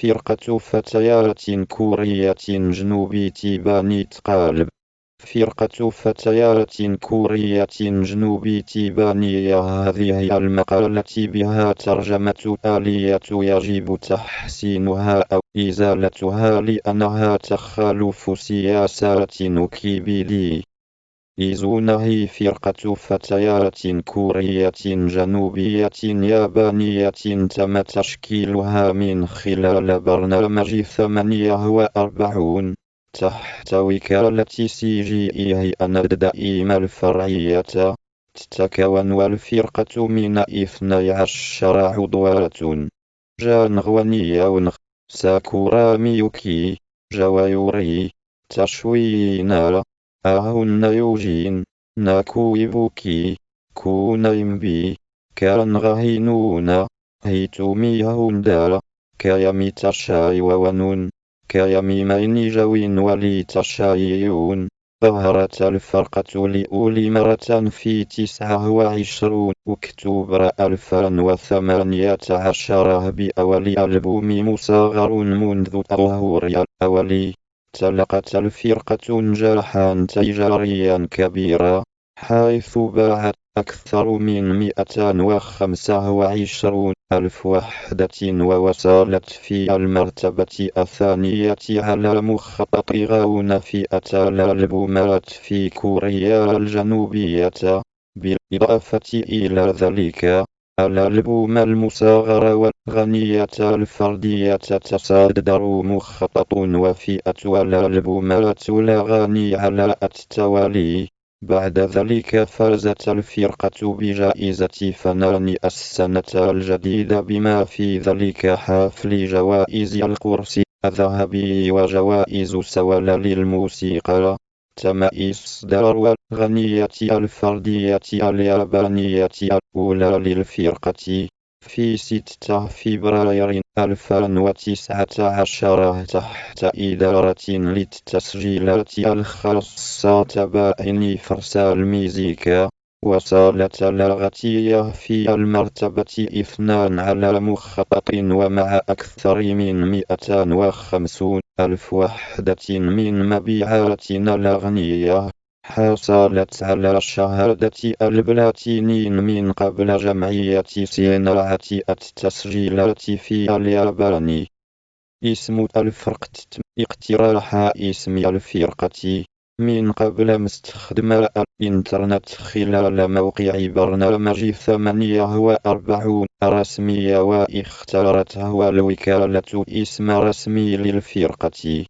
فرقة فتيات كورية جنوبية بني قالب. فرقة فتيات كورية جنوبية بني. هذه المقالة بها ترجمة آلية يجب تحسينها أو إزالتها لأنها تخالف سياسات كيبيدي. إيزونه فرقة فتيات كورية جنوبية يابانية تم تشكيلها من خلال برنامج 48 تحت وكالة CGE هيئة الدعم الفرعية. تتكون الفرقة من 12 عضوة: جانغ يونغ، ساكورا ميوكي، جوايوري، تشوينا، أهون يوجين، ناكو إيبوكي، كونيمبي، كانغ هينونا، هيتومي هوندا، كايامي تشاي وونون، كايامي ميني جوين ولي تشاييون. ظهرت الفرقة لأول مرة في 29 أكتوبر 2018 بأول ألبوم مصغر منذ الظهور الأول. تلقت الفرقة نجاحا تجاريا كبيرا، حيث باعت أكثر من 225,000 وحدة، ووصلت في المرتبة الثانية على مخطط غاون فئة الألبومات في كوريا الجنوبية. بالإضافة إلى ذلك، الألبوم المصغر والأغنية الفردية تصدر مخطط وفئة الألبومات الأغاني على التوالي. بعد ذلك فازت الفرقة بجائزة فنان السنة الجديدة، بما في ذلك حفل جوائز القرص الذهبي وجوائز سوال للموسيقى. تم إصدار الأغنية الفردية اليابانية الأولى للفرقة في 6 فبراير 2019 تحت إدارة للتسجيلات الخاصة باين فرسال ميزيكا. وصلت الأغنية في المرتبة 2 على مخطط، ومع أكثر من 250,000 وحدة من مبيعاتنا الأغنية، حصلت على شهادة البلاتينين من قبل جمعية صناعة التسجيلات في اليابان. اسم الفرقة. تم اقتراح اسم الفرقة من قبل مستخدم الإنترنت خلال موقع برنامج 48 رسمي، واختارته الوكالة اسم رسمي للفرقة.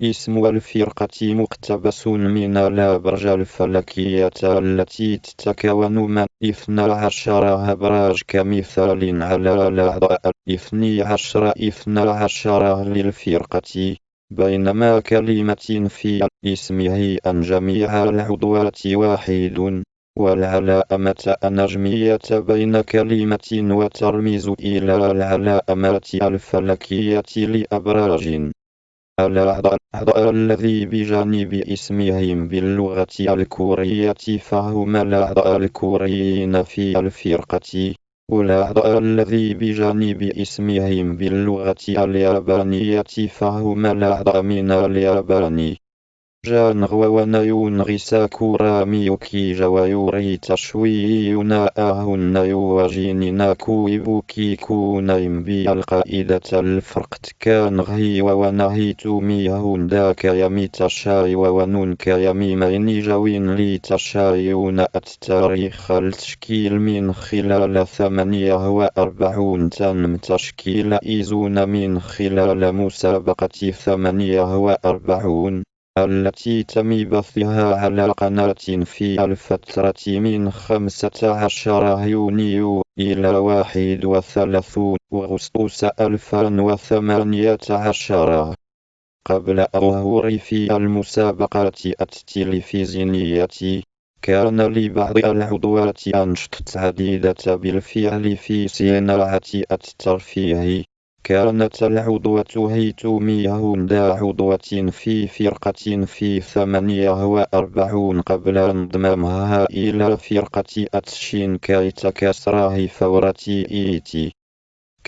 اسم الفرقة مقتبس من الأبراج الفلكية التي تتكون من 12 أبراج، كمثال على الأعضاء 12 للفرقة. بينما كلمة في الاسم هي أن جميع العضوات واحد، والعلامة النجمية بين كلمة وترمز إلى العلامات الفلكية لأبراج. الأعضاء الذي بجانب اسمهم باللغة الكورية فهم الأعضاء الكوريين في الفرقة، والأعضاء الذي بجانب اسمهم باللغة اليابانية فهم الأعضاء من اليابان. جانغ ونيونغ، ساكورا ميوكي، جوايوري، تشوينا، أهون يوجين، ناكو إيبوكي، كونيمبي. القائدة الفرقة كانغ هي ونهي تومي هوندا، كيامي تشاي ونون، كيامي ميني جوين لي تشايون. التاريخ التشكيل من خلال 48 تم تشكيل إيزون من خلال مسابقة 48 التي تم بثها على قناة في الفترة من 15 يونيو إلى 31 أغسطس 2018. قبل الظهور في المسابقات التلفزيونية، كان لبعض العضوات أنشطة عديدة بالفعل في صناعة الترفيه. كانت العضوة هيتومي هوندا عضوة في فرقة في 48 قبل انضمامها إلى فرقة أتشين كاي تكاسراه فور تي إي تي.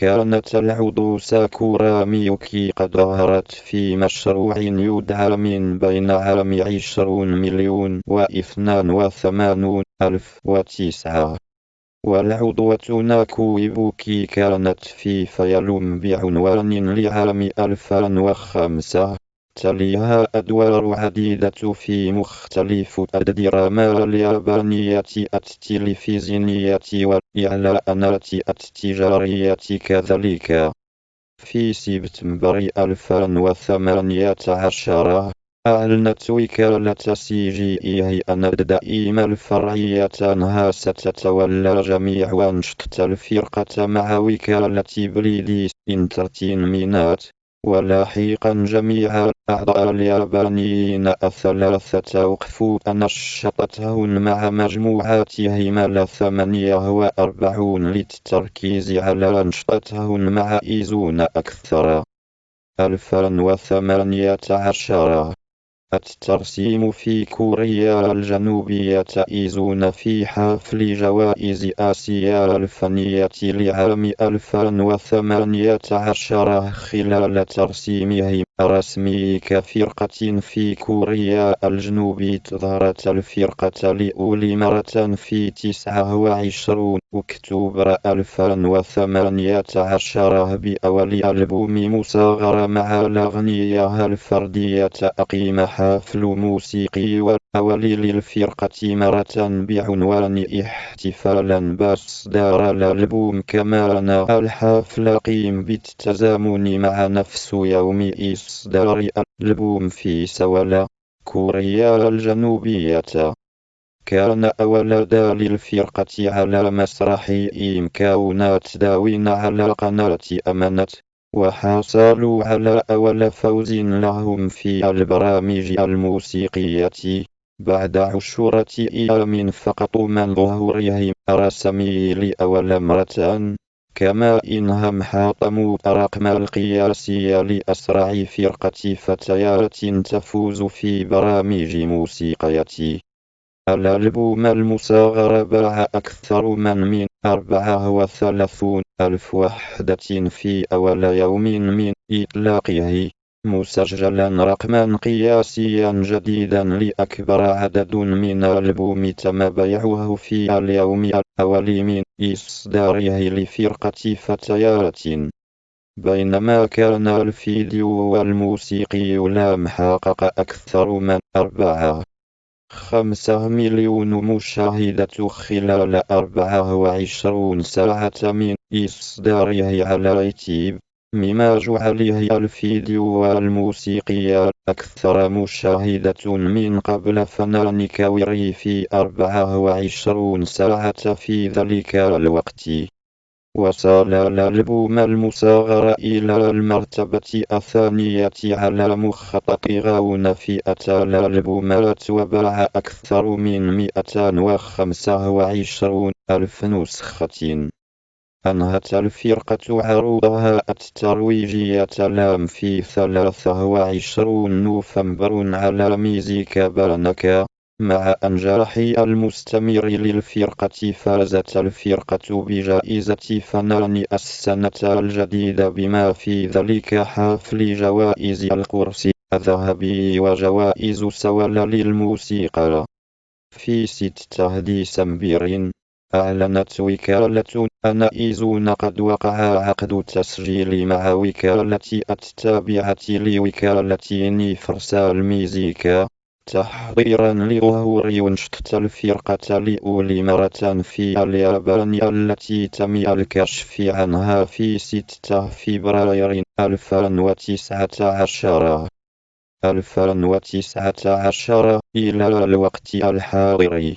كانت العضو ساكورا ميوكي قد ظهرت في مشروع يدعى من بين عام 20,082,009 والعضوة ناكو إيبوكي كانت في فيلم بعنوان لعام 2005. تليها أدوار عديدة في مختلف الدراما اليابانية التلفزيونية والإعلانات التجارية كذلك. في سبتمبر 2018 أعلنت وكالة CGE أن الدائم الفرعية أنها ستتولى جميع أنشطة الفرقة مع وكالة بليديس انترتينمنت، ولاحقا جميع الأعضاء اليابانيين الثلاثة وقفوا أنشطتهم مع مجموعاتهم 48 للتركيز على أنشطتهم مع إيزون أكثر. 2018 الترسيم في كوريا الجنوبية إيزون في حفل جوائز آسيا الفنية لعام 2018 خلال ترسيمهم الرسمي كفرقة في كوريا الجنوبية. ظهرت الفرقة لأول مرة في 29 أكتوبر 2018 بأول ألبوم مصغر مع الأغنية الفردية. أقيم حفل موسيقي والأول للفرقة مرة بعنوان احتفالا بإصدار الألبوم، كما أن الحفل قيم بالتزامن مع نفس يوم إصدار الألبوم في سول، كوريا الجنوبية. كان أول داء للفرقة على مسرح كاونات داون على قناة أمانات، وحصلوا على أول فوز لهم في البرامج الموسيقية بعد 10 أيام فقط من ظهورهم الرسمي لأول مرة. كما إنهم حطموا الرقم القياسي لأسرع فرقة فتيات تفوز في برامج موسيقية. الألبوم المصغر باع أكثر من 34,000 وحدة في أول يوم من إطلاقه، مسجلا رقما قياسيا جديدا لأكبر عدد من ألبوم تم بيعه في اليوم الأول من إصداره لفرقة فتيات. بينما كان الفيديو الموسيقي لم حقق أكثر من 5 مليون مشاهدة خلال 24 ساعة من إصداره على يوتيوب، مما جعله الفيديو الموسيقي الأكثر مشاهدة من قبل فنان كاوري في 24 ساعة في ذلك الوقت. وصل الألبوم المصغر إلى المرتبة الثانية على مخطط غاون فئة الألبومات، وباع أكثر من 225 ألف نسخة. أنهت الفرقة عروضها الترويجية لام في 23 نوفمبر على ميزيكا بانكا. مع أنجاح المستمر للفرقة، فازت الفرقة بجائزة فنان السنة الجديدة، بما في ذلك حفل جوائز القرص الذهبي وجوائز سول للموسيقى. في 6 ديسمبر أعلنت وكالة أن إيزون قد وقع عقد تسجيل مع وكالة التابعة لوكالة يونيفرسال ميوزيك، تحضيرا لظهور أنشطة الفرقة لأول مرة في اليابان، التي تم الكشف عنها في 6 فبراير 2019. إلى الوقت الحاضر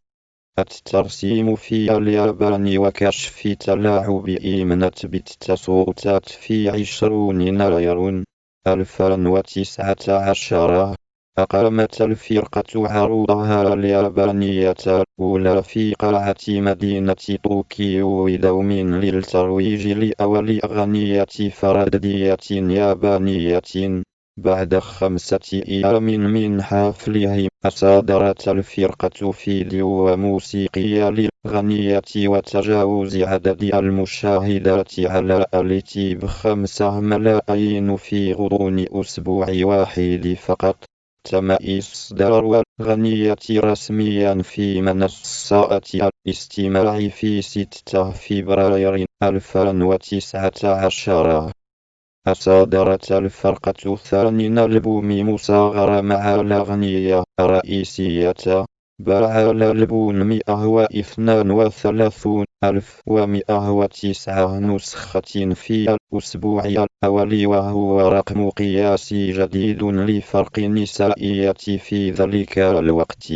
الترسيم في اليابان وكشف تلاعب إيمنت بالتصويتات في 20 يناير 2019. أقامت الفرقة عروضها اليابانية الأولى في قلعة مدينة طوكيو دوم للترويج لأول أغنية فردية يابانية بعد 5 أيام من حفلهم، أصدرت الفرقة فيديو موسيقي للأغنية وتجاوز عدد المشاهدات على اليوتيوب 5 ملايين في غضون أسبوع واحد فقط. تم إصدار الأغنية رسميا في منصات الاستماع في 6 فبراير 2019. أصدرت الفرقة ثاني ألبوم مصغر مع الأغنية الرئيسية. باع الألبوم 132,109 نسخة في الأسبوع الأول، وهو رقم قياسي جديد لفرق نسائية في ذلك الوقت.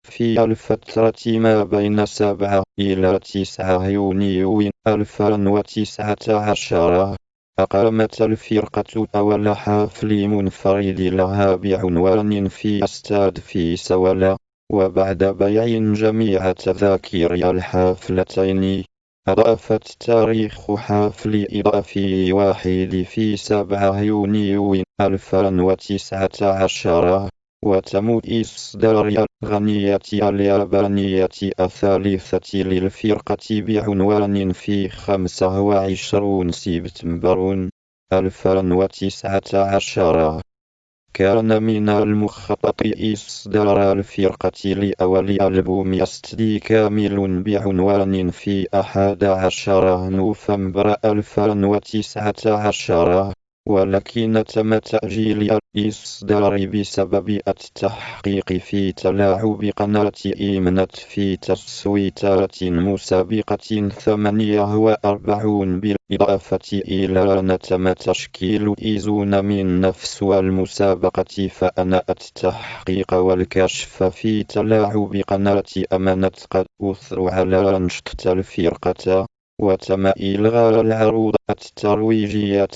في الفترة ما بين 7 إلى 9 يونيو 2019، أقامت الفرقة أول حفل منفرد لها بعنوان في استاد في سولا، وبعد بيع جميع تذاكر الحفلتين، أضافت تاريخ حفل إضافي واحد في 7 يونيو 2019، وتم إصدار الأغنية اليابانية الثالثة للفرقة بعنوان في 25 سبتمبر 2019. كان من المخطط إصدار الفرقة لأول ألبوم استدي كامل بعنوان في 11 نوفمبر 2019، ولكن تم تأجيل الإصدار بسبب التحقيق في تلاعب قناة إيمنت في تصويتات مسابقة 48، بالإضافة إلى أن تم تشكيل إيزون من نفس المسابقة، فأن التحقيق والكشف في تلاعب قناة أمانت قد أثر على أنشطة الفرقة، وتم إلغاء العروض الترويجية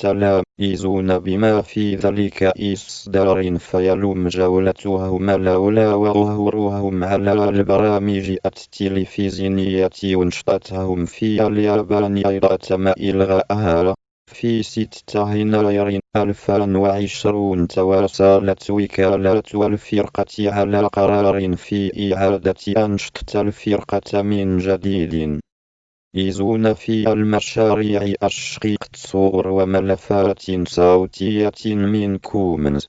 إيزون، بما في ذلك إصدار فيلم جولتهم لولا وظهورهم على البرامج التلفزيونية وانشطتهم في اليابان أيضا تم إلغاءها. في 6 يناير 2020 تواصلت وكالة الفرقة على قرار في إعادة أنشطة الفرقة من جديد. إيزون في المشاريع أشقيق صور وملفات صوتية من كومنز.